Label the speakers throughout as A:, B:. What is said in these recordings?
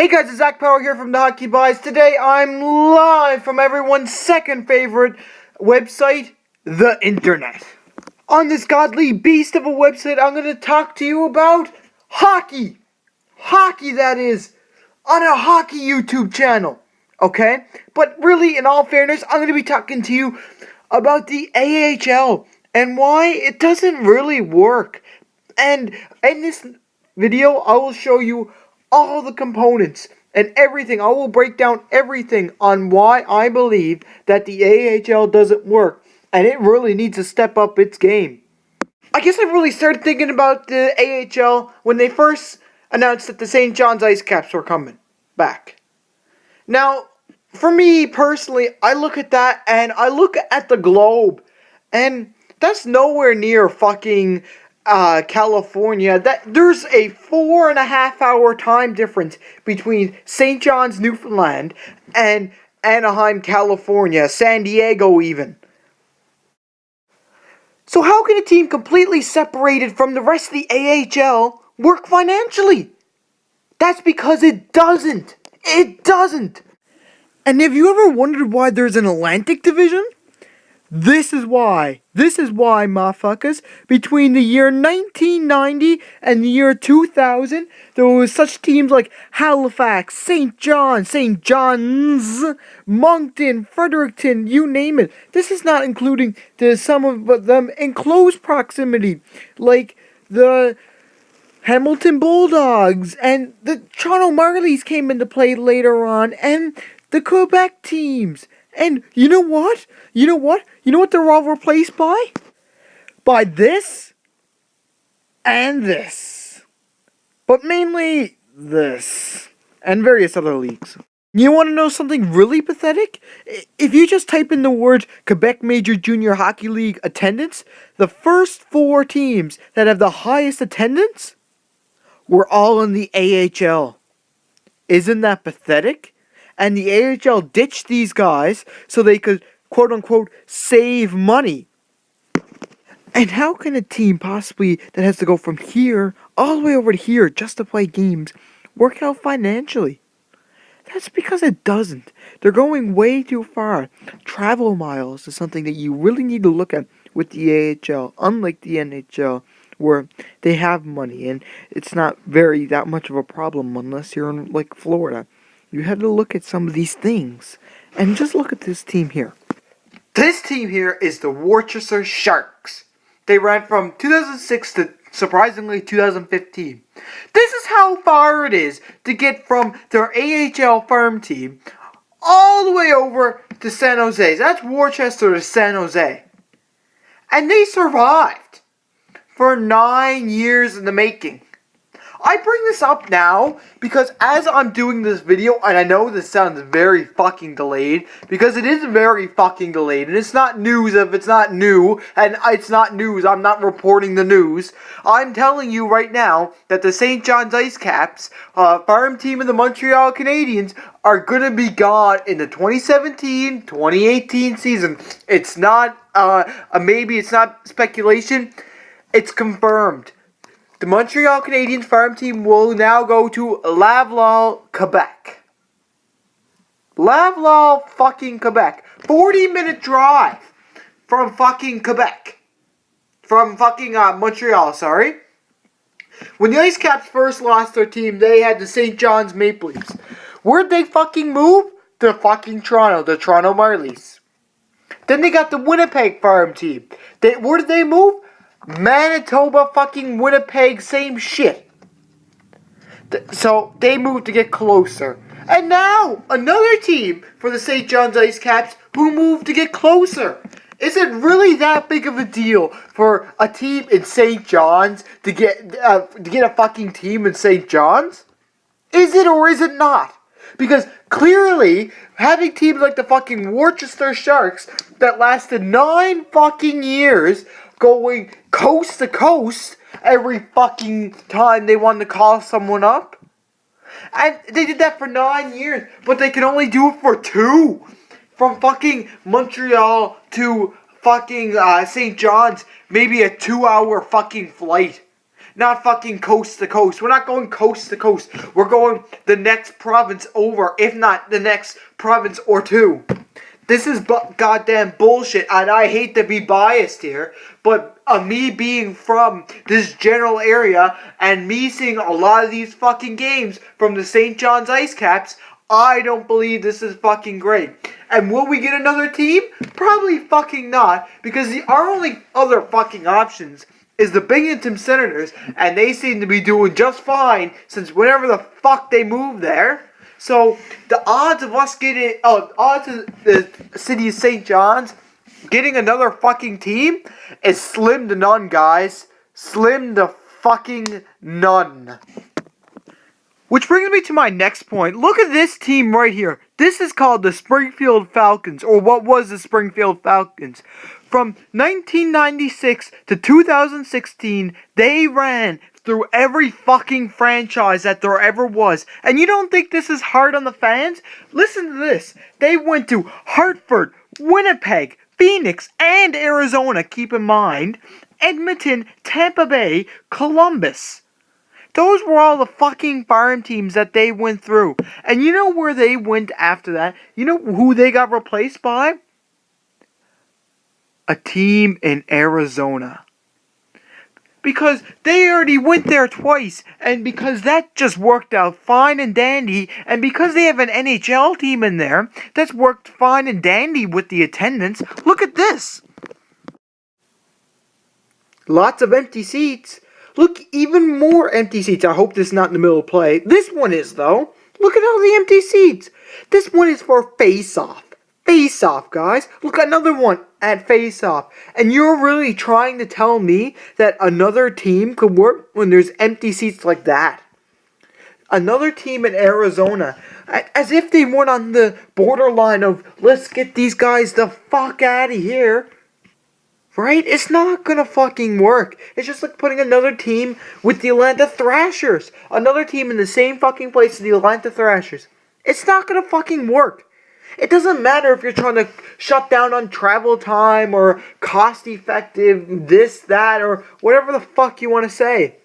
A: Hey guys, it's Zach Power here from the Hockey Buys. Today I'm live from everyone's second favorite website, the internet. On this godly beast of a website, I'm going to talk to you about hockey. Hockey, that is, on a hockey YouTube channel. Okay? But really, in all fairness, I'm going to be talking to you about the AHL and why it doesn't really work. And in this video, I will show you all the components and everything. I will break down everything on why I believe that the AHL doesn't work and it really needs to step up its game. I guess I really started thinking about the AHL when they first announced that the St. John's Ice Caps were coming back. Now, for me personally, I look at that and I look at the globe, and that's nowhere near fucking California. There's a 4.5 hour time difference between St. John's, Newfoundland, and Anaheim, California, San Diego even. So how can a team completely separated from the rest of the AHL work financially? That's because it doesn't. It doesn't. And have you ever wondered why there's an Atlantic division? This is why, motherfuckers. Between the year 1990 and the year 2000, there was such teams like Halifax, St. John's, Moncton, Fredericton, you name it. This is not including some of them in close proximity, like the Hamilton Bulldogs, and the Toronto Marlies came into play later on, and the Quebec teams. And you know what? You know what they're all replaced by? By this and this. But mainly this. And various other leagues. You want to know something really pathetic? If you just type in the words Quebec Major Junior Hockey League attendance, the first 4 teams that have the highest attendance were all in the AHL. Isn't that pathetic? And the AHL ditched these guys so they could, quote-unquote, save money. And how can a team possibly that has to go from here all the way over to here just to play games work out financially? That's because it doesn't. They're going way too far. Travel miles is something that you really need to look at with the AHL, unlike the NHL, where they have money and it's not that much of a problem unless you're in, like, Florida. You had to look at some of these things. And just look at this team here. This team here is the Worcester Sharks. They ran from 2006 to, surprisingly, 2015. This is how far it is to get from their AHL farm team all the way over to San Jose. That's Worcester to San Jose. And they survived for 9 years in the making. I bring this up now because as I'm doing this video, and I know this sounds very fucking delayed, because it is very fucking delayed, and it's not news if it's not new, and it's not news, I'm not reporting the news. I'm telling you right now that the St. John's Ice Caps, farm team of the Montreal Canadiens, are going to be gone in the 2017-2018 season. It's not, maybe it's not speculation, it's confirmed. The Montreal Canadiens farm team will now go to Laval, Quebec. Laval, fucking Quebec. 40-minute drive from fucking Quebec. From fucking Montreal, sorry. When the Ice Caps first lost their team, they had the St. John's Maple Leafs. Where'd they fucking move? To fucking Toronto, the Toronto Marlies. Then they got the Winnipeg farm team. Where did they move? Manitoba, fucking Winnipeg, same shit. So they moved to get closer. And now, another team for the St. John's Ice Caps who moved to get closer. Is it really that big of a deal for a team in St. John's to get a fucking team in St. John's? Is it or is it not? Because clearly, having teams like the fucking Worcester Sharks that lasted 9 fucking years going coast to coast every fucking time they wanted to call someone up. And they did that for 9 years, but they can only do it for 2. From fucking Montreal to fucking St. John's, maybe a 2-hour fucking flight. not fucking coast to coast. We're not going coast to coast. We're going the next province over, if not the next province or two. This is goddamn bullshit, and I hate to be biased here, but me being from this general area and me seeing a lot of these fucking games from the St. John's Ice Caps, I don't believe this is fucking great. And will we get another team? Probably fucking not, because our only other fucking options is the Binghamton Senators, and they seem to be doing just fine since whenever the fuck they move there. So the odds of us getting, odds of the city of St. John's getting another fucking team is slim to none, guys. Slim to fucking none. Which brings me to my next point. Look at this team right here. This is called the Springfield Falcons, or what was the Springfield Falcons. From 1996 to 2016, they ran through every fucking franchise that there ever was. And you don't think this is hard on the fans? Listen to this. They went to Hartford, Winnipeg, Phoenix, and Arizona, keep in mind, Edmonton, Tampa Bay, Columbus. Those were all the fucking farm teams that they went through. And you know where they went after that? You know who they got replaced by? A team in Arizona. Because they already went there twice, and because that just worked out fine and dandy, and because they have an NHL team in there that's worked fine and dandy with the attendance, look at this. Lots of empty seats. Look, even more empty seats. I hope this is not in the middle of play. This one is, though. Look at all the empty seats. This one is for face-off. Face-off, guys. Look, another one at face-off. And you're really trying to tell me that another team could work when there's empty seats like that? Another team in Arizona. As if they weren't on the borderline of, let's get these guys the fuck out of here. Right? It's not gonna fucking work. It's just like putting another team with the Atlanta Thrashers. Another team in the same fucking place as the Atlanta Thrashers. It's not gonna fucking work. It doesn't matter if you're trying to shut down on travel time or cost effective, this, that, or whatever the fuck you want to say.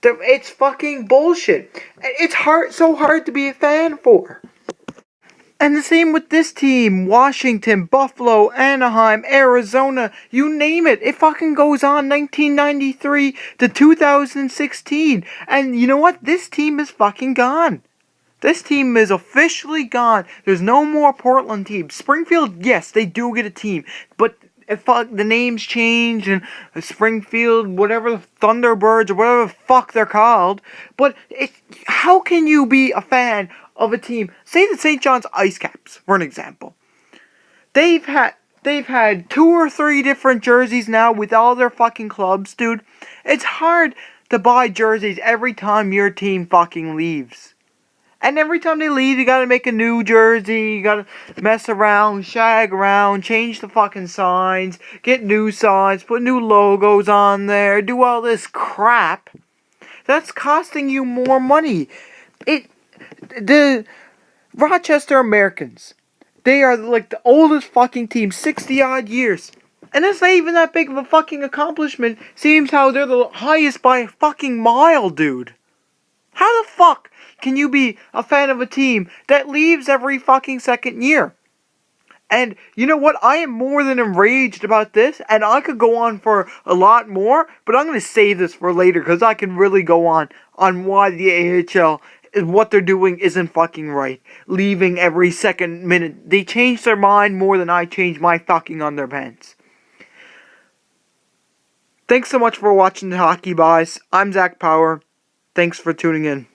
A: It's fucking bullshit. It's so hard to be a fan for. And the same with this team. Washington, Buffalo, Anaheim, Arizona, you name it. It fucking goes on 1993 to 2016. And you know what? This team is fucking gone. This team is officially gone. There's no more Portland teams. Springfield, yes, they do get a team. But if the names change and Springfield, whatever the Thunderbirds or whatever the fuck they're called. But how can you be a fan of a team? Say the St. John's Ice Caps, for an example. They've had 2 or 3 different jerseys now with all their fucking clubs, dude. It's hard to buy jerseys every time your team fucking leaves. And every time they leave, you gotta make a new jersey, you gotta mess around, shag around, change the fucking signs, get new signs, put new logos on there, do all this crap. That's costing you more money. The Rochester Americans, they are like the oldest fucking team, 60 odd years. And that's not even that big of a fucking accomplishment. Seems how they're the highest by a fucking mile, dude. How the fuck can you be a fan of a team that leaves every fucking second year? And you know what? I am more than enraged about this, and I could go on for a lot more, but I'm going to save this for later because I can really go on why the AHL and what they're doing isn't fucking right. Leaving every second minute. They change their mind more than I change my fucking underpants. Thanks so much for watching the Hockey Boys. I'm Zach Power. Thanks for tuning in.